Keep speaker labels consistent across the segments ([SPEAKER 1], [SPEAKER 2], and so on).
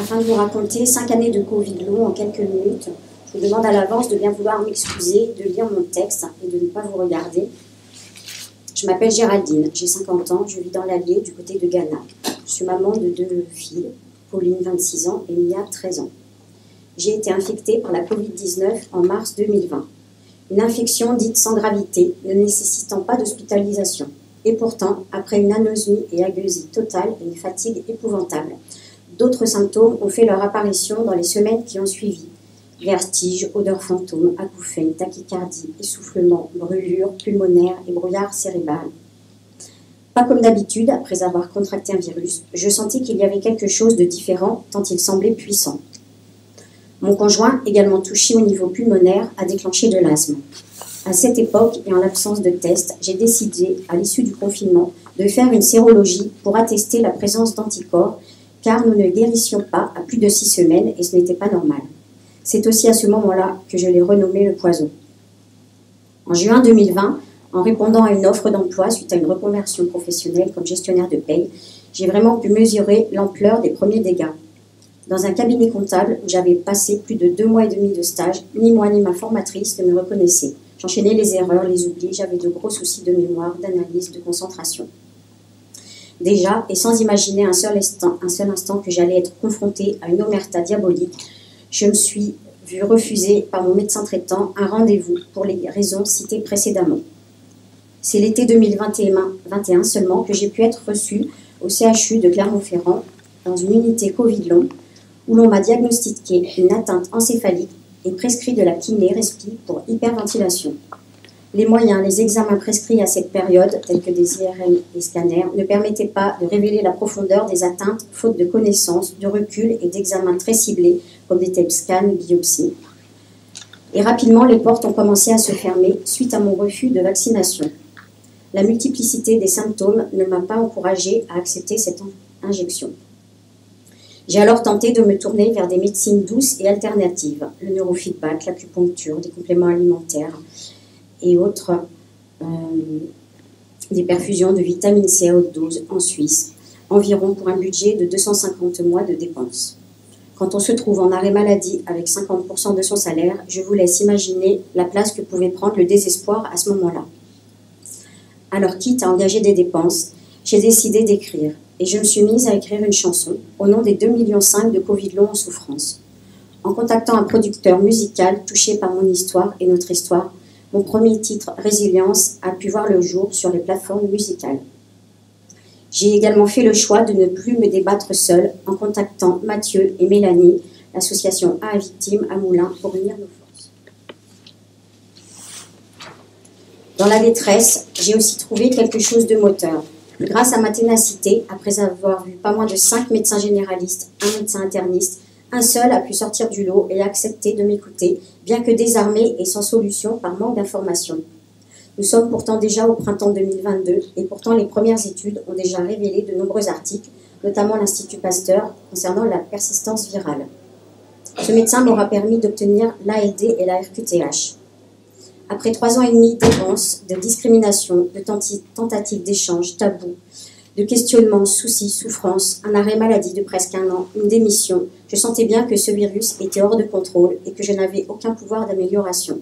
[SPEAKER 1] Afin de vous raconter 5 années de Covid long en quelques minutes, je vous demande à l'avance de bien vouloir m'excuser, de lire mon texte et de ne pas vous regarder. Je m'appelle Géraldine, j'ai 50 ans, je vis dans l'Allier du côté de Ghana. Je suis maman de 2 filles, Pauline 26 ans et Mia 13 ans. J'ai été infectée par la Covid-19 en mars 2020. Une infection dite sans gravité, ne nécessitant pas d'hospitalisation. Et pourtant, après une anosmie et agueusie totale et une fatigue épouvantable, d'autres symptômes ont fait leur apparition dans les semaines qui ont suivi. Vertiges, odeurs fantômes, acouphènes, tachycardie, essoufflement, brûlures pulmonaires et brouillard cérébral. Pas comme d'habitude, après avoir contracté un virus, je sentis qu'il y avait quelque chose de différent tant il semblait puissant. Mon conjoint, également touché au niveau pulmonaire, a déclenché de l'asthme. À cette époque, et en l'absence de tests, j'ai décidé, à l'issue du confinement, de faire une sérologie pour attester la présence d'anticorps, car nous ne guérissions pas à plus de 6 semaines et ce n'était pas normal. C'est aussi à ce moment-là que je l'ai renommé le poison. En juin 2020, en répondant à une offre d'emploi suite à une reconversion professionnelle comme gestionnaire de paye, j'ai vraiment pu mesurer l'ampleur des premiers dégâts. Dans un cabinet comptable où j'avais passé plus de 2 mois et demi de stage, ni moi ni ma formatrice ne me reconnaissaient. J'enchaînais les erreurs, les oublis, j'avais de gros soucis de mémoire, d'analyse, de concentration. Déjà, et sans imaginer un seul instant que j'allais être confrontée à une omerta diabolique, je me suis vue refuser par mon médecin traitant un rendez-vous pour les raisons citées précédemment. C'est l'été 2021 seulement que j'ai pu être reçue au CHU de Clermont-Ferrand dans une unité Covid long où l'on m'a diagnostiqué une atteinte encéphalique et prescrit de la kiné-respi pour hyperventilation. Les moyens, les examens prescrits à cette période, tels que des IRM et scanners, ne permettaient pas de révéler la profondeur des atteintes, faute de connaissances, de recul et d'examens très ciblés, comme des TEP scans, biopsies. Et rapidement, les portes ont commencé à se fermer suite à mon refus de vaccination. La multiplicité des symptômes ne m'a pas encouragée à accepter cette injection. J'ai alors tenté de me tourner vers des médecines douces et alternatives, le neurofeedback, l'acupuncture, des compléments alimentaires et autres, des perfusions de vitamine C à haute dose en Suisse, environ pour un budget de 250 mois de dépenses. Quand on se trouve en arrêt maladie avec 50% de son salaire, je vous laisse imaginer la place que pouvait prendre le désespoir à ce moment-là. Alors, quitte à engager des dépenses, j'ai décidé d'écrire. Et je me suis mise à écrire une chanson au nom des 2,5 millions de Covid long en souffrance. En contactant un producteur musical touché par mon histoire et notre histoire, mon premier titre, Résilience, a pu voir le jour sur les plateformes musicales. J'ai également fait le choix de ne plus me débattre seule en contactant Mathieu et Mélanie, l'association A Victime à Moulins, pour unir nos forces. Dans la détresse, j'ai aussi trouvé quelque chose de moteur. Grâce à ma ténacité, après avoir vu pas moins de 5 médecins généralistes, un médecin interniste, un seul a pu sortir du lot et accepter de m'écouter, bien que désarmé et sans solution par manque d'informations. Nous sommes pourtant déjà au printemps 2022 et pourtant les premières études ont déjà révélé de nombreux articles, notamment l'Institut Pasteur, concernant la persistance virale. Ce médecin m'aura permis d'obtenir l'ALD et la RQTH. Après 3 ans et demi d'errance, de discrimination, de tentatives d'échange, tabous, de questionnements, soucis, souffrances, un arrêt maladie de presque 1 an, une démission, je sentais bien que ce virus était hors de contrôle et que je n'avais aucun pouvoir d'amélioration.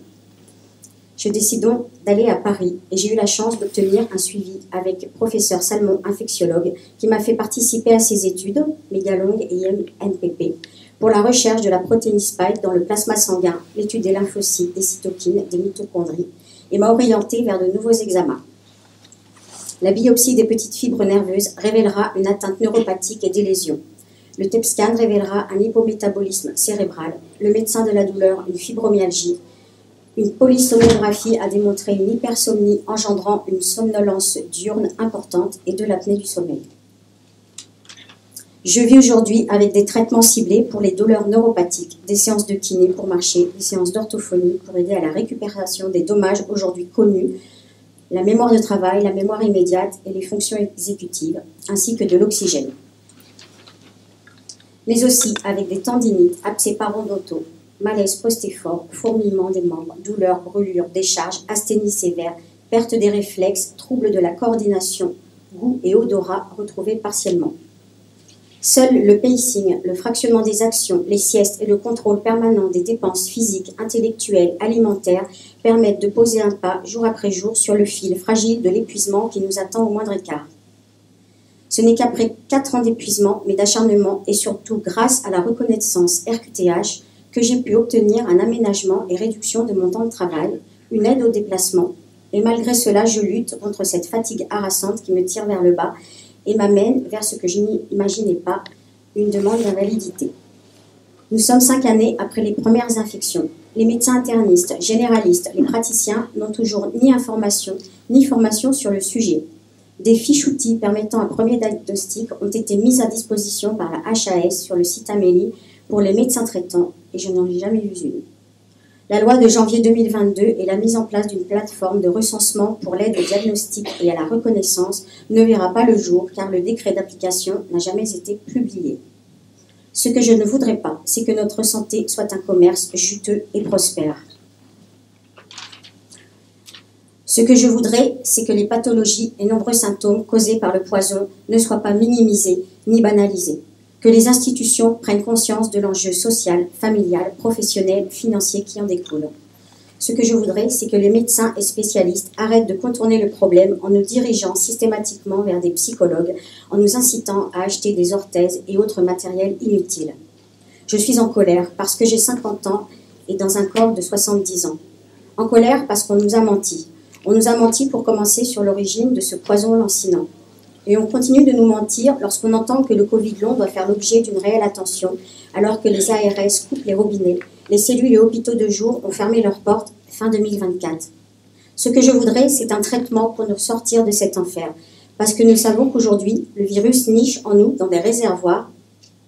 [SPEAKER 1] Je décide donc d'aller à Paris et j'ai eu la chance d'obtenir un suivi avec professeur Salmon, infectiologue, qui m'a fait participer à ses études, mégalongue et IMPP, pour la recherche de la protéine spike dans le plasma sanguin, l'étude des lymphocytes, des cytokines, des mitochondries, et m'a orienté vers de nouveaux examens. La biopsie des petites fibres nerveuses révélera une atteinte neuropathique et des lésions. Le TEP scan révélera un hypométabolisme cérébral, le médecin de la douleur une fibromyalgie, une polysomnographie a démontré une hypersomnie engendrant une somnolence diurne importante et de l'apnée du sommeil. Je vis aujourd'hui avec des traitements ciblés pour les douleurs neuropathiques, des séances de kiné pour marcher, des séances d'orthophonie pour aider à la récupération des dommages aujourd'hui connus, la mémoire de travail, la mémoire immédiate et les fonctions exécutives, ainsi que de l'oxygène. Mais aussi avec des tendinites, abcès parodontaux, malaise post-effort, fourmillement des membres, douleurs, brûlures, décharges, asthénie sévère, perte des réflexes, troubles de la coordination, goût et odorat retrouvés partiellement. Seul le pacing, le fractionnement des actions, les siestes et le contrôle permanent des dépenses physiques, intellectuelles, alimentaires permettent de poser un pas jour après jour sur le fil fragile de l'épuisement qui nous attend au moindre écart. Ce n'est qu'après 4 ans d'épuisement, mais d'acharnement et surtout grâce à la reconnaissance RQTH que j'ai pu obtenir un aménagement et réduction de mon temps de travail, une aide au déplacement, et malgré cela, je lutte contre cette fatigue harassante qui me tire vers le bas et m'amène vers ce que je n'imaginais pas, une demande d'invalidité. Nous sommes 5 années après les premières infections. Les médecins internistes, généralistes, les praticiens n'ont toujours ni information ni formation sur le sujet. Des fiches outils permettant un premier diagnostic ont été mises à disposition par la HAS sur le site Amélie pour les médecins traitants et je n'en ai jamais vu une. La loi de janvier 2022 et la mise en place d'une plateforme de recensement pour l'aide au diagnostic et à la reconnaissance ne verra pas le jour car le décret d'application n'a jamais été publié. Ce que je ne voudrais pas, c'est que notre santé soit un commerce juteux et prospère. Ce que je voudrais, c'est que les pathologies et nombreux symptômes causés par le poison ne soient pas minimisés ni banalisés. Que les institutions prennent conscience de l'enjeu social, familial, professionnel, financier qui en découle. Ce que je voudrais, c'est que les médecins et spécialistes arrêtent de contourner le problème en nous dirigeant systématiquement vers des psychologues, en nous incitant à acheter des orthèses et autres matériels inutiles. Je suis en colère parce que j'ai 50 ans et dans un corps de 70 ans. En colère parce qu'on nous a menti. On nous a menti pour commencer sur l'origine de ce poison lancinant. Et on continue de nous mentir lorsqu'on entend que le Covid long doit faire l'objet d'une réelle attention, alors que les ARS coupent les robinets, les cellules et hôpitaux de jour ont fermé leurs portes fin 2024. Ce que je voudrais, c'est un traitement pour nous sortir de cet enfer, parce que nous savons qu'aujourd'hui, le virus niche en nous dans des réservoirs,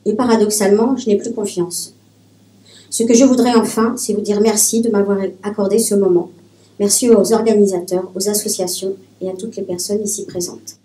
[SPEAKER 1] et paradoxalement, je n'ai plus confiance. Ce que je voudrais enfin, c'est vous dire merci de m'avoir accordé ce moment. Merci aux organisateurs, aux associations et à toutes les personnes ici présentes.